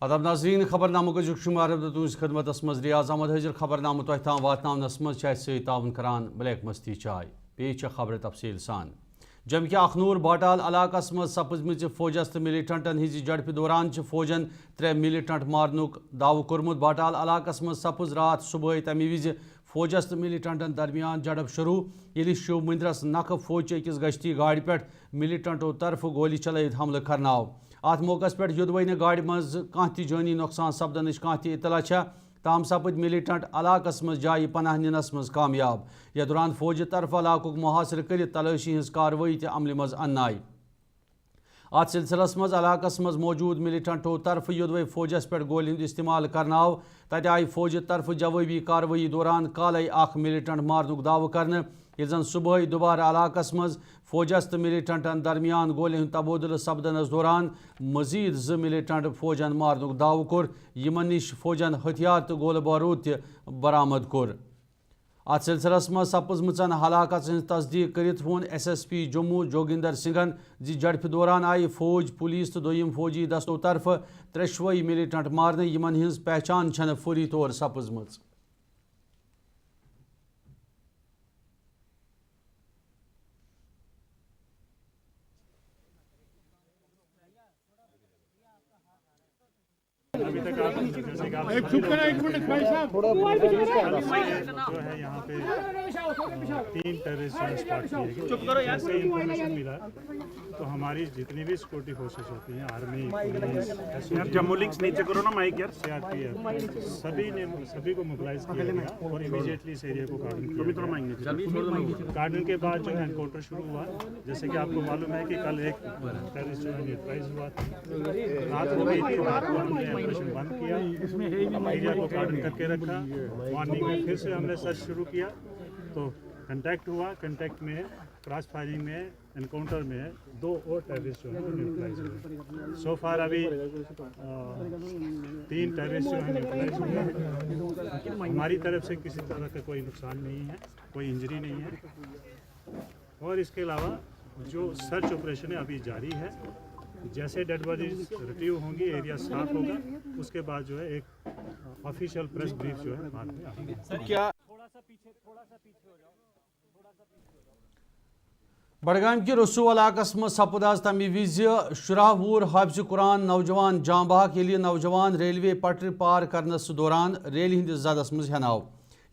आदाब नाज़रीन खबरनामा गुजुक शुमार तुज खदमत मज रियाज अहमद हाजिर खबरनामा तोह ताम वातनावनस मज ताउन करान ब्लैक मस्ती चाय पेश खबर तफसील सान जम के अखनूर बाटाल इलाकस मज सपजम फौजस तो मिलिटेंटन हिज झड़प दौरान फौजन 3 मिलिटेंट मारनुक दाव कोर्मुत बाटाल इलाकस मज सपज रात सुबह तमी विज फौजस तो मिलिटेंटन दरमियान झड़प शुरू ये शिव मंदिरस नख फौज अकिस गश्ती गाड़ी पे मिलिटेंटो तरफ गोली चलत हमल करनाव अत मौके पे युदवैन गाड़ी मज कह जानी नुकसान सपदन कह इतला ताम सपद मिलिटेंट इलाकस मज जाय पनाह निनस मज कामयाब यह दौरान फौज तरफ इलाकुक मुहासर कर तलाशी हज कार्रवाई अमल मज अन्नाई अत सिलसिलस मज इलाकस मज मौजूद मिलिटेंटो तरफ युदवै फौजस पे गोल हिंद इस्तेमाल करनाव तत आई फौज तरफ जवाबी कार्रवाई दौरान काले मिलिटेंट मारनुक दाव करने ये जन सुबह दोबारा इलाकस मज फौजस तो मिलिटेंटन दरमियान गोल हिंद तबोदल सपदनस दौरान मजीद 2 मिलिटेंट फौजन मारनुक दाव कोर यमन निश फौजन हथियार तो गोल बारूद बरामद कोर अत सिलसिलस मज सपजमचन हलाकत तस्दीक करित वोन SSP जम्मू जोगिंदर सिंघन झड़प दौरान आई फौज पुलिस तो दोयम फौजी दस्तों तरफ 3 मिलिटेंट मारने यमन हिंज पहचान छन फौरी तौर सपजमच अभी तक आप जैसे कि आप भाई साहब जो है यहाँ पे 3 टेररिस्ट स्पॉट किए गए। जैसे इंफॉर्मेशन मिला तो हमारी जितनी भी सिक्योरिटी फोर्सेस होती हैं आर्मी पुलिस जम्मू लिंक्स नीचे करो ना माइक यार CRPF सभी को मोबिलाइज किया गया और इमीडिएटली इस एरिया को कार्डन के बाद जो है एनकाउंटर शुरू हुआ। जैसे कि आपको मालूम है कि कल एक टेररिस्ट जो है न्यूट्रलाइज हुआ था, रात हो गई थी, रात को हमने ऑपरेशन बंद किया, एरिया को कार्डन करके रखा। मॉर्निंग में फिर से हमने सर्च शुरू किया तो कंटैक्ट हुआ, कंटैक्ट में क्रॉस फायरिंग में एनकाउंटर में 2 और टेररिस्ट जो है न्यूट्रलाइज हुए। सो फार अभी 3 टेररिस्ट जो है न्यूट्रलाइज हुए। हमारी तरफ से किसी तरह का कोई नुकसान नहीं है, कोई इंजरी नहीं है। और इसके अलावा जो सर्च ऑपरेशन है अभी जारी है। जैसे डेड बॉडीज रिट्रीव होंगी, एरिया साफ होगा, उसके बाद जो है एक ऑफिशियल प्रेस ब्रीफ जो है बाद में आएगी। सर क्या बडगाम कि रसू इलाकस मज सपद आज तमी विज शुराहवूर हाफिज कुरान नौजवान जाम बहक ये नौजवान रेलवे पटरी पार करनस दौरान रेल हिंद जदस मज हेनाव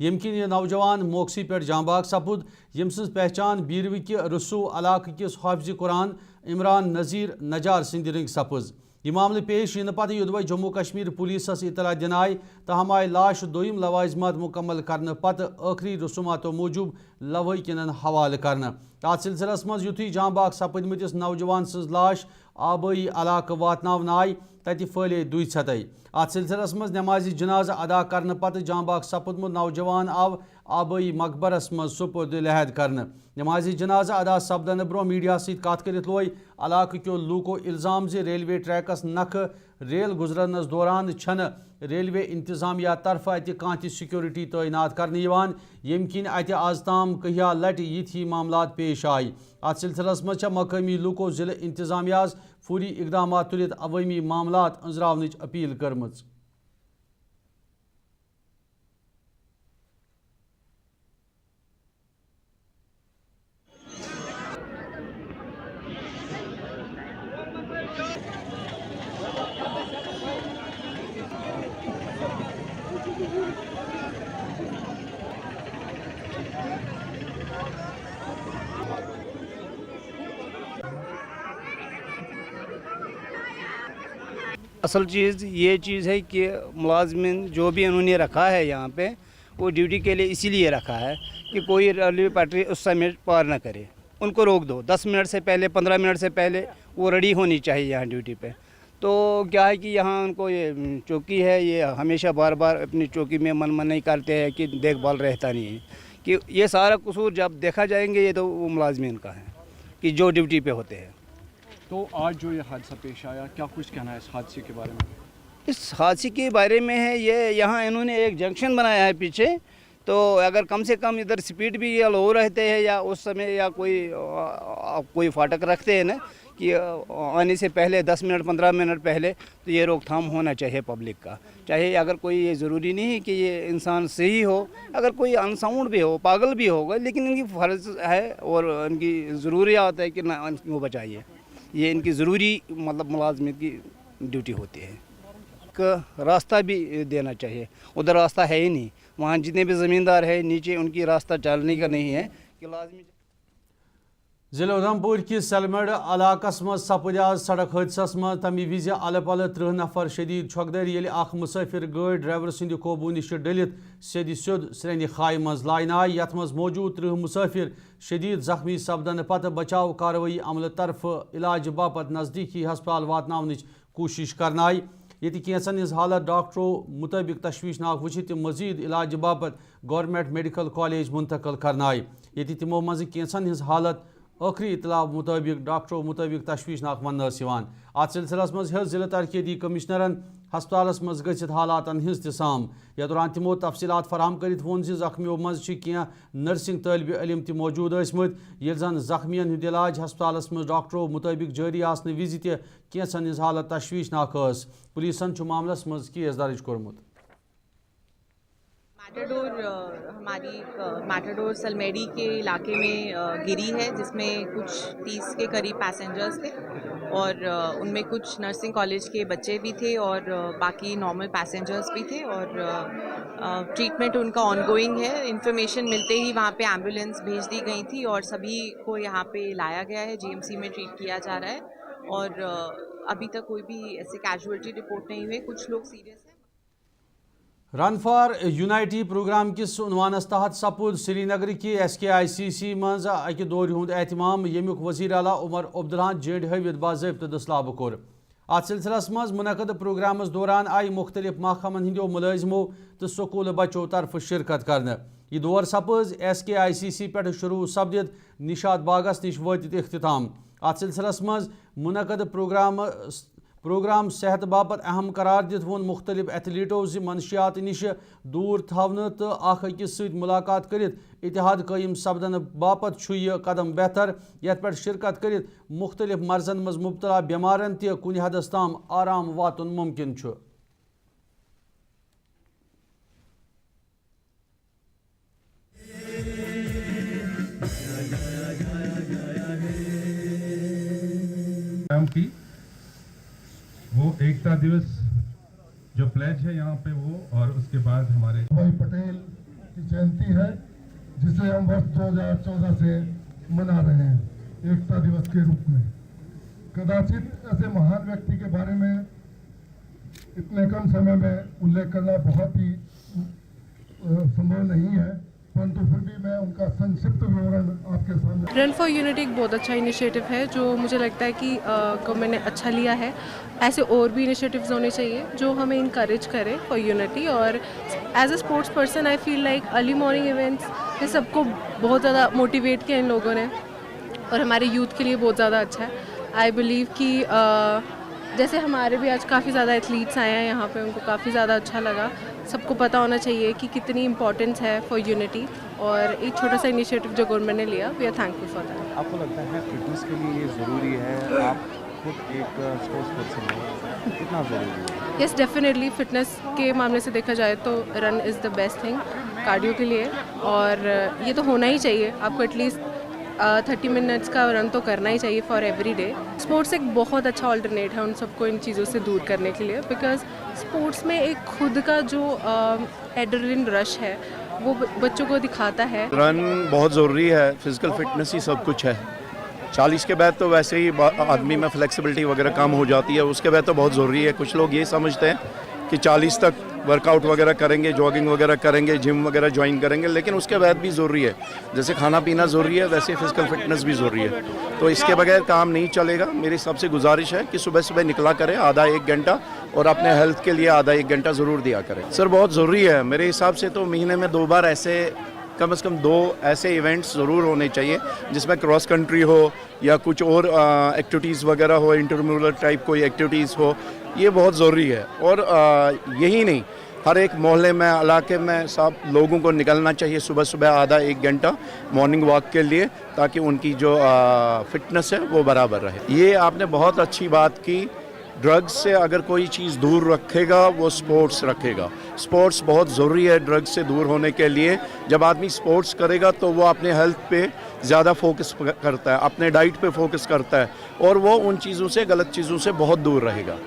यम किन यह नौजवान मौकसी पे जाम बहक सपुद यम सज पहचान बीरवी कि रसू इलाक किस हाफिज कुरान इमरान नज़ीर नजार सिंध रिंग सपज यह मामले पेश इन पत युदवै जम्मू कश्मीर पुलिसस इतला दिन आई तहम आय लाश दोयम लवाजमात मुकम्मल करने पत आखिरी रसूमातों मूजूब लवई किनन हवाले करने तथ सिलसिलस मज युथी जाम बहक सपदमतिस नौजवान सज लाश आबई इलाक वातनावन आय तत फैले दुई छतई अत सिलसिलस मज नमाज जनाजा अदा करने पत जाम बहक सपदमुत नौजवान आव आबई मकबरस मज सुपुर्द लहद करने नमाज जनाजा अदा सपदन ब्रो मीडिया सत कत कर लोय इलाक क्यों लूको इल्जाम जे रेलवे ट्रैकस नख रेल गुजरनस दौरान छन रेलवे इंतजामिया तरफ अत कह सिक्योरिटी तैनात करने यम किन अत आज ताम कहिया लट यी मामलात पेश आय अत सिलसिलस मज मकामी लूको जिले इंतजामिया फौरी इकदाम तुलित अवामी मामलात अंजरावनच अपील करमच। असल चीज़ ये चीज़ है कि मुलाजमिन जो भी उन्होंने रखा है यहाँ पे वो ड्यूटी के लिए इसीलिए रखा है कि कोई रेलवे पटरी उस समय पार ना करे, उनको रोक दो। 10 मिनट से पहले 15 मिनट से पहले वो रेडी होनी चाहिए यहाँ ड्यूटी पे। तो क्या है कि यहाँ उनको ये चौकी है, ये हमेशा बार बार अपनी चौकी में मन नहीं करते हैं कि देखभाल रहता नहीं है कि ये सारा कसूर जब देखा जाएंगे ये तो वो मुलाजमिन का है कि जो ड्यूटी पे होते हैं। तो आज जो ये हादसा पेश आया, क्या कुछ कहना है इस हादसे के बारे में? इस हादसे के बारे में है ये यहाँ इन्होंने एक जंक्शन बनाया है पीछे, तो अगर कम से कम इधर स्पीड भी ये लो रहते हैं या उस समय या कोई फाटक रखते हैं ना कि आने से पहले 10 मिनट 15 मिनट पहले तो ये रोकथाम होना चाहिए पब्लिक का। चाहे अगर कोई, ये ज़रूरी नहीं है कि ये इंसान सही हो, अगर कोई अनसाउंड भी हो, पागल भी होगा, लेकिन इनकी फ़र्ज़ है और इनकी ज़रूरियात है कि ना इनको बचाइए। ये इनकी ज़रूरी मतलब मुलाजमत की ड्यूटी होती है। रास्ता भी देना चाहिए, उधर रास्ता है ही नहीं, वहाँ जितने भी ज़मींदार है नीचे उनकी रास्ता चलने का नहीं है कि लाजमी। जिला उधमपुर कि सेलमड इलाकस मज सपद आज सड़क हादसस मज तमी विज अल पल 30 नफर शदीद छकदर ये मुसाफिर गाड़ी ड्राइवर सद काबू नश डलित सेद स्योद स्रेन खाई मज लाइन आय यथ मज मौजूद 30 मुसाफिर शदीद जख्मी सपदन पत बचाव कार्रवाई अमल तरफ इलाज बापत नजदीकी हस्पताल वातनावनच कोशिश करना आय ये कैंसन हज हालत डॉक्टरों मुताबिक तशवीशनाक वचित मजीद इलाज बापत गवर्नमेंट मेडिकल कॉलेज मुंतकल करना आय ये तिमो मज कैंसन हज हालत आखिरी इतला मुताबिक डॉक्टरों मुताबिक तशवीशनाक वन अत सिलसिलस मज जिला तरक्याती कमिश्नरन हस्पतालस मज गसित हालातन हज तसाम या दौरान तिमो तफसीलात फराहम करित वोन जख्मियों मज कह नर्सिंग तालिब इल्म त मौजूद ये जन जख्मियन हंद इलाज हस्पतालस मज डॉक्टरों मुताबिक जारी आसने विज कैंसन हज हालत तशवीशनाक पुलिसन मामलस मज केस दर्ज कोर्मुत। हमारी मैटाडोर सलमेड़ी के इलाके में गिरी है जिसमें कुछ 30 के करीब पैसेंजर्स थे और उनमें कुछ नर्सिंग कॉलेज के बच्चे भी थे और बाकी नॉर्मल पैसेंजर्स भी थे और ट्रीटमेंट उनका ऑनगोइंग है। इन्फॉर्मेशन मिलते ही वहाँ पे एम्बुलेंस भेज दी गई थी और सभी को यहाँ पे लाया गया है, जीएमसी में ट्रीट किया जा रहा है और अभी तक कोई भी ऐसे कैजुअलिटी रिपोर्ट नहीं हुए, कुछ लोग सीरियस हैं। रन फॉर यूनाइटी प्रोग्राम किस उन्वानस तहत सपुद श्रीनगर की SKICC मज अकि दौर हुंद एहतमाम यमुक वज़ीर आला उमर अब्दुल्लाह जेंड हविद बाज़ाब्त दसलाब कोर। अत सिलसिलस मज मुनक़द प्रोग्रामस दौरान आई मुख्तलिफ महकमन हिंदो मुलाजिमों तो स्कूल बच्चों तरफ शिरकत करने। यह दौर सपज SKICC पे शुरू सपदित निशात बागस निश वातित इख्तिताम। अत सिलसिलस मज मुनक़द प्रोग्राम सेहत बाबत अहम करार दित वोन मुख्तलिफ एथलीटों मनशियात निश दूर थवन तो अकिस मुलाकात करित इतिहाद कायम सपदन बापत यह कदम बेहतर यथ पे शिरकत करित मुख्तलिफ मर्जन मज मुबतला बेमारन त कुन हदस ताम आराम वातुन मुमकिन छु। वो एकता दिवस जो प्लेज है यहाँ पे वो, और उसके बाद हमारे भाई पटेल की जयंती है जिसे हम वर्ष 2014 से मना रहे हैं एकता दिवस के रूप में। कदाचित ऐसे महान व्यक्ति के बारे में इतने कम समय में उल्लेख करना बहुत ही संभव नहीं है, परंतु फिर भी मैं उनका संक्षिप्त विवरण आपके सामने। रन फॉर यूनिटी एक बहुत अच्छा इनिशिएटिव है जो मुझे लगता है कि गवर्नमेंट ने अच्छा लिया है। ऐसे और भी इनिशिएटिव्स होने चाहिए जो हमें इनकरेज करें फॉर यूनिटी। और as a sports person I feel like early morning events ये सबको बहुत ज़्यादा मोटिवेट किया इन लोगों ने और हमारे यूथ के लिए बहुत ज़्यादा अच्छा है। आई बिलीव कि जैसे हमारे भी आज काफ़ी ज़्यादा एथलीट्स आए हैं यहाँ पे, उनको काफ़ी ज़्यादा अच्छा लगा। सबको पता होना चाहिए कि कितनी इम्पोर्टेंस है फॉर यूनिटी और एक छोटा सा इनिशिएटिव जो गवर्नमेंट ने लिया, we are thankful for that. आपको लगता है फिटनेस के लिए ये ज़रूरी है? आप खुद एक स्पोर्ट्स पर्सन हो, कितना ज़रूरी है? यस डेफिनेटली फिटनेस के मामले से देखा जाए तो run is the best thing cardio के लिए और ये तो होना ही चाहिए। आपको एटलीस्ट 30 मिनट्स का रन तो करना ही चाहिए फॉर एवरी डे। स्पोर्ट्स एक बहुत अच्छा ऑल्टरनेट है उन सबको इन चीज़ों से दूर करने के लिए, बिकॉज स्पोर्ट्स में एक खुद का जो एड्रेनलिन रश है वो बच्चों को दिखाता है। रन बहुत ज़रूरी है, फिजिकल फिटनेस ही सब कुछ है। 40 के बाद तो वैसे ही आदमी में फ्लेक्सिबिलिटी वगैरह कम हो जाती है, उसके बाद तो बहुत ज़रूरी है। कुछ लोग ये समझते हैं कि 40 तक वर्कआउट वगैरह करेंगे, जॉगिंग वगैरह करेंगे, जिम वगैरह ज्वाइन करेंगे, लेकिन उसके बाद भी ज़रूरी है। जैसे खाना पीना ज़रूरी है वैसे फिजिकल फिटनेस भी ज़रूरी है, तो इसके बगैर काम नहीं चलेगा। मेरी सबसे गुजारिश है कि सुबह सुबह निकला करें आधा 1 घंटा और अपने हेल्थ के लिए आधा 1 घंटा ज़रूर दिया करें। सर बहुत ज़रूरी है मेरे हिसाब से, तो महीने में 2 बार ऐसे कम से कम 2 ऐसे इवेंट्स ज़रूर होने चाहिए जिसमें क्रॉस कंट्री हो या कुछ और एक्टिविटीज़ वगैरह हो, इंटरम्यूरल टाइप कोई एक्टिविटीज़ हो, ये बहुत ज़रूरी है। और यही नहीं, हर एक मोहल्ले में इलाके में सब लोगों को निकलना चाहिए सुबह सुबह आधा एक घंटा मॉर्निंग वॉक के लिए, ताकि उनकी जो फिटनेस है वो बराबर रहे। ये आपने बहुत अच्छी बात की। ड्रग्स से अगर कोई चीज़ दूर रखेगा वो स्पोर्ट्स रखेगा। स्पोर्ट्स बहुत ज़रूरी है ड्रग्स से दूर होने के लिए। जब आदमी स्पोर्ट्स करेगा तो वो अपने हेल्थ पे ज़्यादा फोकस करता है, अपने डाइट पे फोकस करता है, और वो उन चीज़ों से, गलत चीज़ों से बहुत दूर रहेगा।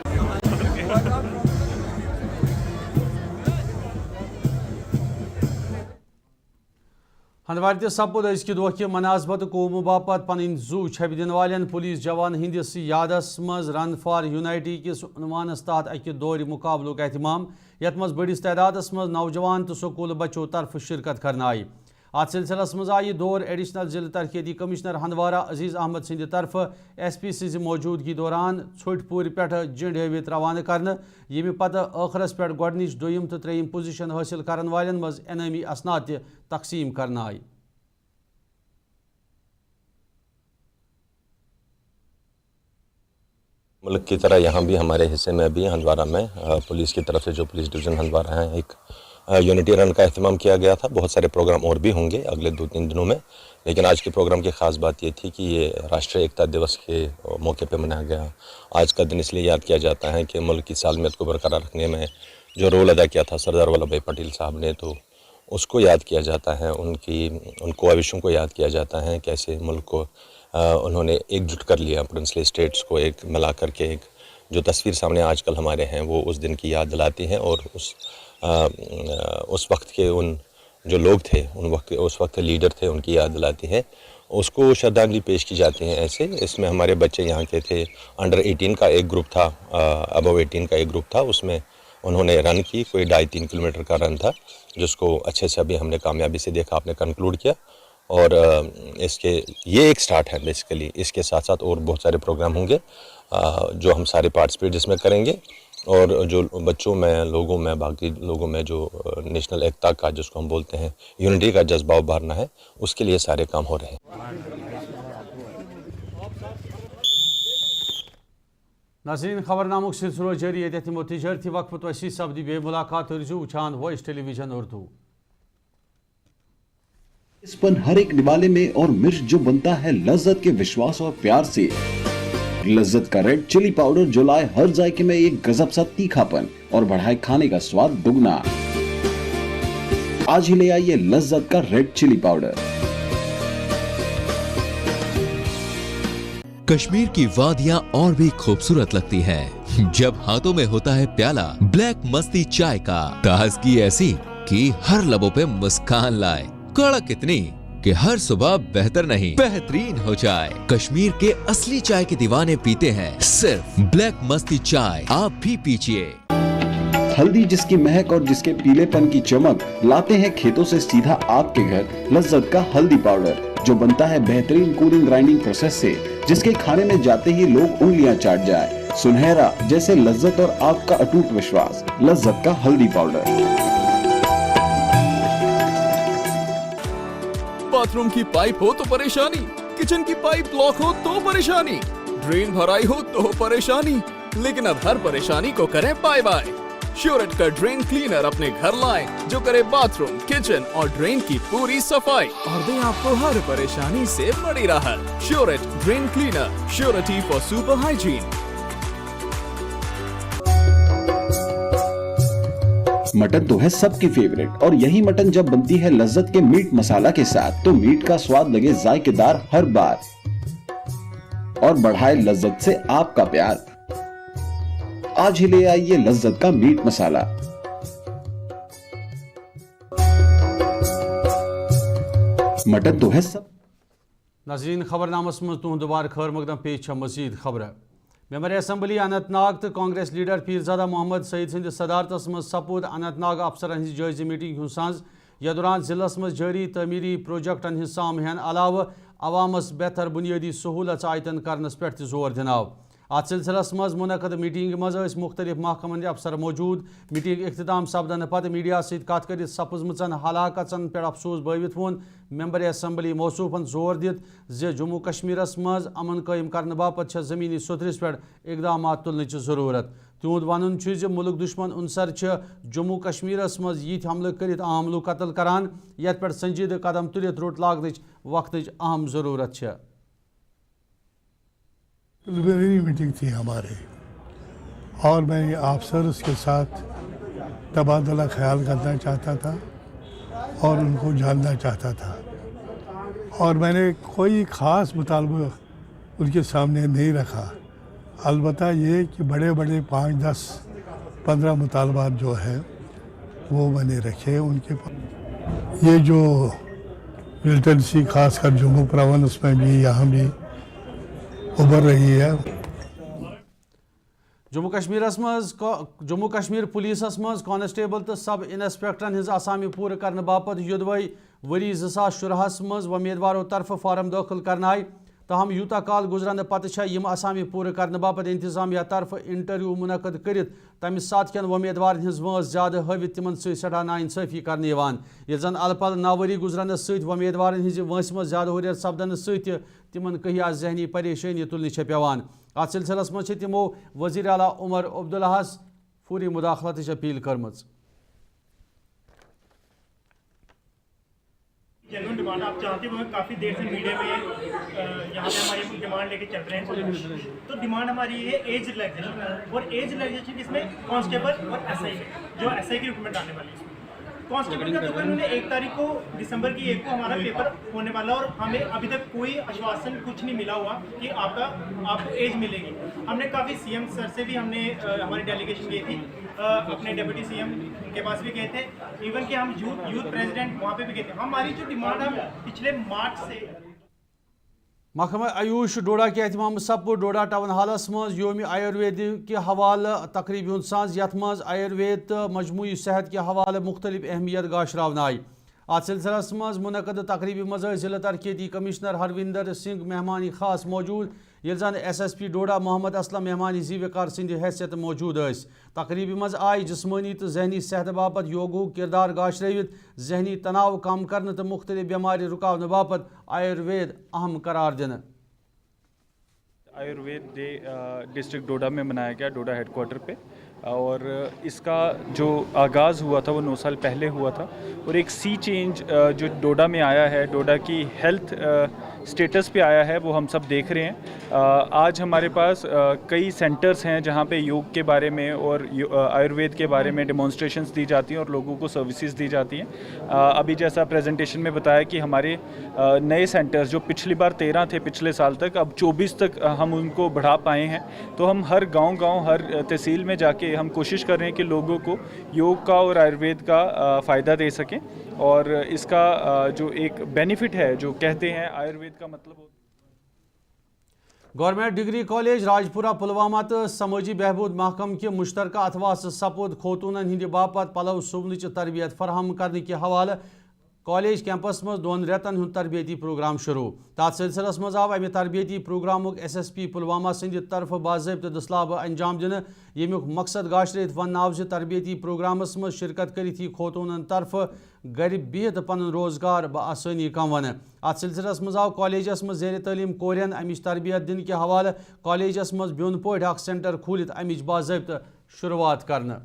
हंदवार सपुद अजकि दह कि मनासबत कौमों बापत पन जू छब दिन वाले पुलिस जवान हंदिस यादस मज रन फॉर यूनाइटी किस उनवानस तहत अकि दौर मुकाबलों का एहतमाम, यथ मज बड़िस तादादस मज नौजवान तो स्कूल बच्चों तरफ शिरकत करना आई। अत सिलसिलस मज आई दौर एडिशनल जिला तरक्याती कमिश्नर हंदवारा अजीज अहमद सिंध तरफ SP सिंह मौजूदगी दौरान छोटपुर पे जिंड हवित रवाना कर, यमि पत आखरस पे गोडनिच दोयम तो त्रेयम पोजिशन हासिल करन वालें मज इनामी असनात तकसीम करना आई। मुल्क की तरह यहाँ भी हमारे हिस्से में भी हंदवारा में पुलिस की तरफ से जो पुलिस डिवीज़न हंदवारा है एक यूनिटी रन का एहतमाम किया गया था। बहुत सारे प्रोग्राम और भी होंगे अगले 2-3 दिनों में, लेकिन आज के प्रोग्राम की ख़ास बात ये थी कि ये राष्ट्रीय एकता दिवस के मौके पे मनाया गया। आज का दिन इसलिए याद किया जाता है कि मुल्क की सालमियत को बरकरार रखने में जो रोल अदा किया था सरदार वल्लभ भाई पटेल साहब ने, तो उसको याद किया जाता है, उन ख्वाहिशों को याद किया जाता है, कैसे मुल्क को उन्होंने एकजुट कर लिया, प्रिंसली स्टेट्स को एक मिला करके एक जो तस्वीर सामने आजकल हमारे हैं वो उस दिन की याद दिलाती हैं, और उस वक्त के उन जो लोग थे, उस वक्त लीडर थे, उनकी याद दिलाती है। उसको श्रद्धांजलि पेश की जाती है ऐसे। इसमें हमारे बच्चे यहाँ के थे, अंडर 18 का एक ग्रुप था, अबव 18 का एक ग्रुप था, उसमें उन्होंने रन की, कोई 2.5-3 किलोमीटर का रन था, जिसको अच्छे से अभी हमने कामयाबी से देखा, आपने कंक्लूड किया। और ये एक स्टार्ट है बेसिकली। इसके साथ साथ और बहुत सारे प्रोग्राम होंगे जो हम सारे पार्टिसिपेट इसमें करेंगे, और जो बच्चों में, लोगों में, बाकी लोगों में जो नेशनल एकता का, जिसको हम बोलते हैं यूनिटी का जज्बा उभारना है, उसके लिए सारे काम हो रहे हैं। नाज़रीन, खबरनामुक सिलसिलो जारी है। तिजारती वक्फ तो असी सब्दी बे मुलाकात वुचान वॉइस टेलीविजन उर्दू। इस हर एक निवाले में और मिर्च जो बनता है लज्जत के विश्वास और प्यार से। लज्जत का रेड चिली पाउडर जो लाए हर जायके में एक गजब सा तीखापन और बढ़ाए खाने का स्वाद दुगना। आज ही ले आइए लज्जत का रेड चिली पाउडर। कश्मीर की वादियां और भी खूबसूरत लगती हैं जब हाथों में होता है प्याला ब्लैक मस्ती चाय का। ताजगी ऐसी कि हर लबों पे मुस्कान लाए, कड़क इतनी कि हर सुबह बेहतर नहीं बेहतरीन हो जाए। कश्मीर के असली चाय के दीवाने पीते हैं सिर्फ ब्लैक मस्ती चाय, आप भी पीजिए। हल्दी जिसकी महक और जिसके पीलेपन की चमक लाते हैं खेतों से सीधा आपके घर लज्जत का हल्दी पाउडर, जो बनता है बेहतरीन कूलिंग ग्राइंडिंग प्रोसेस से, जिसके खाने में जाते ही लोग उंगलियां चाट जाए। सुनहरा जैसे लज्जत और आपका अटूट विश्वास, लज्जत का हल्दी पाउडर। बाथरूम की पाइप हो तो परेशानी, किचन की पाइप ब्लॉक हो तो परेशानी, ड्रेन भराई हो तो परेशानी, लेकिन अब हर परेशानी को करें बाय बाय। श्योरेट का ड्रेन क्लीनर अपने घर लाएं, जो करे बाथरूम, किचन और ड्रेन की पूरी सफाई और दे आपको हर परेशानी से बड़ी राहत। श्योरेट drain cleaner, surety for super hygiene. Mutton तो है सबकी फेवरेट, और यही मटन जब बनती है लज्जत के मीट मसाला के साथ, तो मीट का स्वाद लगे जायकेदार हर बार और बढ़ाए लज्जत से आपका प्यार। आज ही ले आइए लज्जत का मीट मसाला। मटन तो है सब। नाज़रीन, खबरनामस मज तुहद दुबार खैर मकदम पेश मजीद खबर। मेंबर असम्बली अनंतनाग तो कांग्रेस लीडर पीरजादा मोहम्मद सईद सिंध सदारतस मज सपुद अनंतनाग अफसरन हज जायज़ मीटिंग हुंद सांझ। यह दौरान जिलस मज जारी तमीरी प्रोजेक्टन हिंद साम हन अलाव अवामस बेहतर बुनियादी सहूलत आयतन करनस पे जोर दिनाव। ات سلسلس مز منعقد میٹنگ مز مختلف محکمن افسر موجود. میٹنگ اختتام سپدن پتہ میڈیا ست کت کرت سپزمچن ہلاکتن پہ افسوس بٲوِتھ وون ممبر اسمبلی موصوفن زور دت زِ جموں کشمیرس مز امن قائم کرنے باپت زمینی سترس پہ اقدامات تلنچ ضرورت. تہد ون ملک دشمن عنصر جموں کشمیرس مز یت حملہ کرت عام لوگ قتل کران یت پہ سنجیدہ قدم تلت روٹ لاگنچ وقتچ اہم ضرورت ہے. پریلیمنری میٹنگ تھی ہمارے اور میں آفسرز کے ساتھ تبادلہ خیال کرنا چاہتا تھا اور ان کو جاننا چاہتا تھا اور میں نے کوئی خاص مطالبہ ان کے سامنے نہیں رکھا. البتہ یہ کہ بڑے بڑے 5, 10, 15 مطالبات جو ہیں وہ میں نے رکھے ان کے پاس. یہ جو ملٹنسی خاص کر جموں پروونس میں بھی یہاں بھی ابھر رہی ہے. جموں کشمیر پولیسس مز کانسٹیبل تو سب انسپیکٹرن ہز آسامی پورٕ کرنے باپت یودوے وری 2017 مز امیدواروں طرف فارم داخل کرنا آئی. تاہم یوتا کال گزرنے پتہ یم آسامی پورٕ کرنے باپت انتظامیہ طرف انٹرویو منعقد کرت تمہ سات کن امیدوار ہز وٲنٛس زیادہ ہٲوِتھ تمن سی سٹھاہ ناانصافی کرنے یوان. ییٚلہِ زن الپل ناوری گزرنے ست امیدوارن ہز وٲنٛسہِ منٛز زیادہ ہُریر سپدنہ ست تمن کہیا ذہنی پریشانی تلنہ پیوان. ات سلسلس مز تمو وزیر اعلیٰ عمر عبداللہس فوری مداخلتچ اپیل کرمژ. جنرل ڈیمانڈ آپ چاہتے ہیں کافی دیر سے میڈیا میں یہاں پہ ہماری ڈیمانڈ لے کے چل رہے ہیں. تو ڈیمانڈ ہماری یہ ہے ایج ریلیکسیشن اور ایج ریلیکسیشن اس میں کانسٹیبل اور ایس آئی جو ایس آئی کی ریکروٹمنٹ آنے والی ہے. کانسٹیبل کا تو انہوں نے 1 تاریخ کو دسمبر کی 1 کو ہمارا پیپر ہونے والا اور ہمیں ابھی تک کوئی آشواسن کچھ نہیں ملا ہوا کہ آپ کو ایج ملے گی. ہم نے کافی سی ایم سر سے بھی ہم نے ہماری ڈیلیگیشن کی تھی, اپنے ڈپٹی سی ایم کے پاس بھی گئے تھے, ایون کہ ہم یوتھ پریزیڈنٹ وہاں پہ بھی گئے تھے. ہماری جو ڈیمانڈ ہم پچھلے مارچ سے محکمہ آیوش ڈوڈا کے اہتمام سپور ڈوڈا ٹاؤن ہالس مز یوم آیوروید کے حوالہ تقریبی ہند ساز یت مز آیوروید تو مجموعی صحت کے حوالہ مختلف اہمیت گاشراون آئی. ات سلسلس مز منعقد تقریبی مز ضلع ترقیتی کمشنر ہروندر سنگھ مہمانی خاص موجود یل زن ایس ایس پی ڈوڈا محمد اسلم مہمانی زی وقار سند حیثیت موجود اس. تقریبی مز آئی جسمانی تو ذہنی صحت باپت یوگو کردار گاشروت ذہنی تناؤ کم کرنے تو مختلف بیماری رکاونے باپت آیوروید اہم قرار دن. آیوروید ڈے ڈسٹرکٹ ڈوڈا میں منایا گیا, ڈوڈا ہیڈ کوارٹر پہ, اور اس کا جو آغاز ہوا تھا وہ 9 سال پہلے ہوا تھا اور ایک سی چینج جو ڈوڈا میں آیا ہے, ڈوڈا کی ہیلتھ سٹیٹس پہ آیا ہے, وہ ہم سب دیکھ رہے ہیں. آج ہمارے پاس کئی سینٹرز ہیں جہاں پہ یوگ کے بارے میں اور آیوروید کے بارے میں ڈیمونسٹریشنز دی جاتی ہیں اور لوگوں کو سروسز دی جاتی ہیں. ابھی جیسا پریزنٹیشن میں بتایا کہ ہمارے نئے سینٹرز جو پچھلی بار 13 تھے پچھلے سال تک, اب 24 تک ہم ان کو بڑھا پائے ہیں. تو ہم ہر گاؤں ہر تحصیل میں جا کے ہم کوشش کر رہے ہیں کہ لوگوں کو یوگ کا اور آیوروید کا فائدہ دے سکیں, اور اس کا جو ایک بینیفٹ ہے جو کہتے ہیں آیوروید کا مطلب ہوتا ہے. Government degree college Rajpura Pulwama تو سماجی بہبود محکم کے مشترکہ اتواس سپود خوتونن ہند باپت پلو سونچ تربیت فراہم کرنے کے حوالہ کالج کیمپس مز 2 ریتن ہند تربیتی پروگرام شروع. تات سلسلس مز آو امہ تربیتی پروگرامک ایس ایس پی پلوامہ سند طرف باضابطہ دسلابہ انجام دن. یمیک مقصد گاشرت وناو ز تربیتی پروگرامس مز شرکت کرت خوتونن طرف گھر بہت پن روزگار بآسانی کمون. ات سلسلس مز آو کالجس مز زیر تعلیم کورین امچ تربیت دن کے حوالہ کالجس مز بیون پوٹ اخ سینٹر کھولت امچ باضابطہ شروعات کرنا.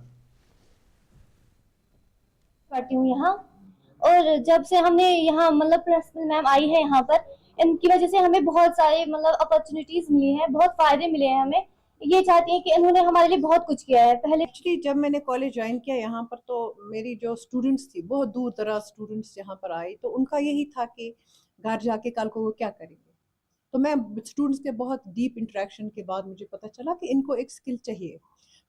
اور جب سے ہم نے یہاں مطلب پرنسپل میم آئی ہے یہاں پر, ان کی وجہ سے ہمیں بہت سارے مطلب اپرچونیٹیز ملی ہیں, بہت فائدے ملے ہیں ہمیں. یہ چاہتی ہیں کہ انہوں نے ہمارے لیے بہت کچھ کیا ہے. پہلے ایکچولی جب میں نے کالج جوائن کیا یہاں پر تو میری جو اسٹوڈنٹس تھی بہت دور دراز اسٹوڈنٹس یہاں پر آئی, تو ان کا یہی تھا کہ گھر جا کے کل کو وہ کیا کریں گے. تو میں اسٹوڈنٹس کے بہت ڈیپ انٹریکشن کے بعد مجھے پتہ چلا کہ ان کو ایک اسکل چاہیے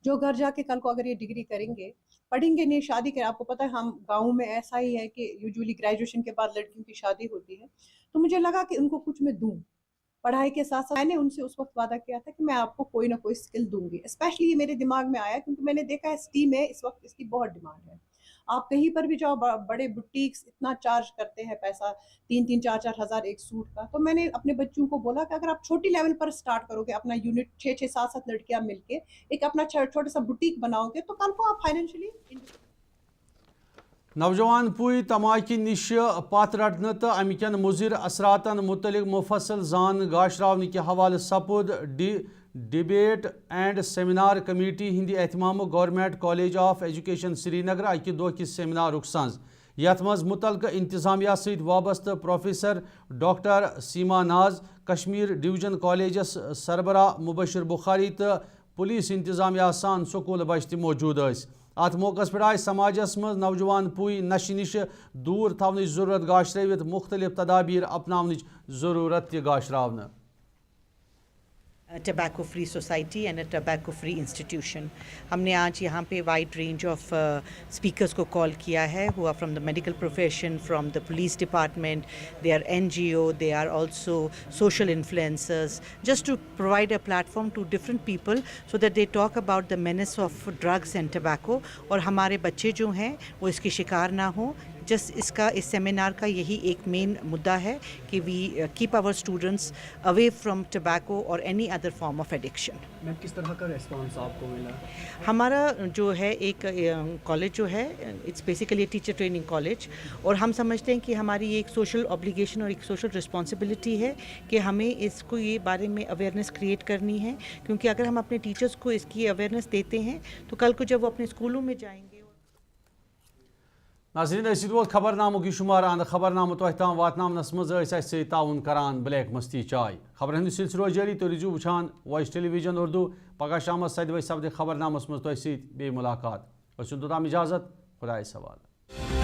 جو گھر جا کے کل کو اگر یہ ڈگری کریں گے, پڑھیں گے نہیں, شادی کریں. آپ کو پتہ ہے ہم گاؤں میں ایسا ہی ہے کہ یوزولی گریجویشن کے بعد لڑکیوں کی شادی ہوتی ہے. تو مجھے لگا کہ ان کو کچھ میں دوں پڑھائی کے ساتھ ساتھ. میں نے ان سے اس وقت وعدہ کیا تھا کہ میں آپ کو کوئی نہ کوئی اسکل دوں گی. اسپیشلی یہ میرے دماغ میں آیا کیونکہ میں نے دیکھا ہے STEAM میں اس وقت اس کی بہت ڈیمانڈ ہے. آپ کہیں پر بھی جاؤ بڑے بوٹیکس اتنا چارج کرتے ہیں پیسہ 3-4 ہزار ایک سوٹ کا. تو میں نے اپنے بچوں کو بولا کہ اگر آپ چھوٹی لیول پر سٹارٹ کرو گے اپنا یونٹ 6-7 لڑکیاں مل کے ایک اپنا چھوٹا سا بوٹیک بناؤ گے تو کل کو آپ فائنینشلی. نوجوان پوئی تماکی نش پت رٹنے تو امکین مضر اثراتن متعلق مفصل زان گاشراؤن کے حوالہ سپود ڈبیٹ اینڈ سیمینار کمیٹی ہند اہتمام گورنمنٹ کالج آف ایجوکیشن سری نگر اکہ دہ کس سیمینار سنز یت مز متعلقہ انتظامیہ ست وابستہ پروفیسر ڈاکٹر سیما ناز کشمیر ڈویژن کالجس سربراہ مبشر بخاری تو پولیس انتظامیہ سان سکول بچہ موجود اس. ات موقع پہ آئی سماجس مز نوجوان پوئی نشہ نش دور تھونچ ضرورت گاشروت مختلف تدابیر اپناونچ ضرورت تہ گاشراؤن. Tobacco free society and a tobacco free institution. ہم نے آج یہاں پہ وائڈ رینج آف اسپیکرس کو کال کیا ہے who are from the medical profession, from the police department, they are NGO, they are also social influencers, just to provide a platform to different people so that they talk about the menace of drugs and tobacco اور ہمارے بچے جو ہیں وہ اس کی شکار نہ ہوں. جسٹ اس سیمینار کا یہی ایک مین مدعا ہے کہ we keep our students away from tobacco اور any other form of addiction. Ma'am کس طرح کا ریسپانس آپ کو ملا؟ ہمارا جو ہے ایک کالج جو ہے it's basically teacher training college اور ہم سمجھتے ہیں کہ ہماری ایک سوشل اوبلیگیشن اور ایک سوشل رسپانسبلٹی ہے کہ ہمیں اس کو یہ بارے میں اویئرنیس کریٹ کرنی ہے کیونکہ اگر ہم اپنے ٹیچرس کو اس کی اویئرنیس دیتے ہیں تو کل کو جب وہ اپنے اسکولوں میں جائیں گے. ناظرین ووت خبر نامک یہ شمار اند خبر نامہ تہ تام واتنس مز تعاون کران بلیک مستی چائے. خبر ہند سلسلہ روز جاری تو روزو وچھان وائس ٹیلی ویژن اردو. پگہ شام 7 بجے سپدِ خبر نامس مز تہ ست بے ملاقات. توتام اجازت خدائے سوال.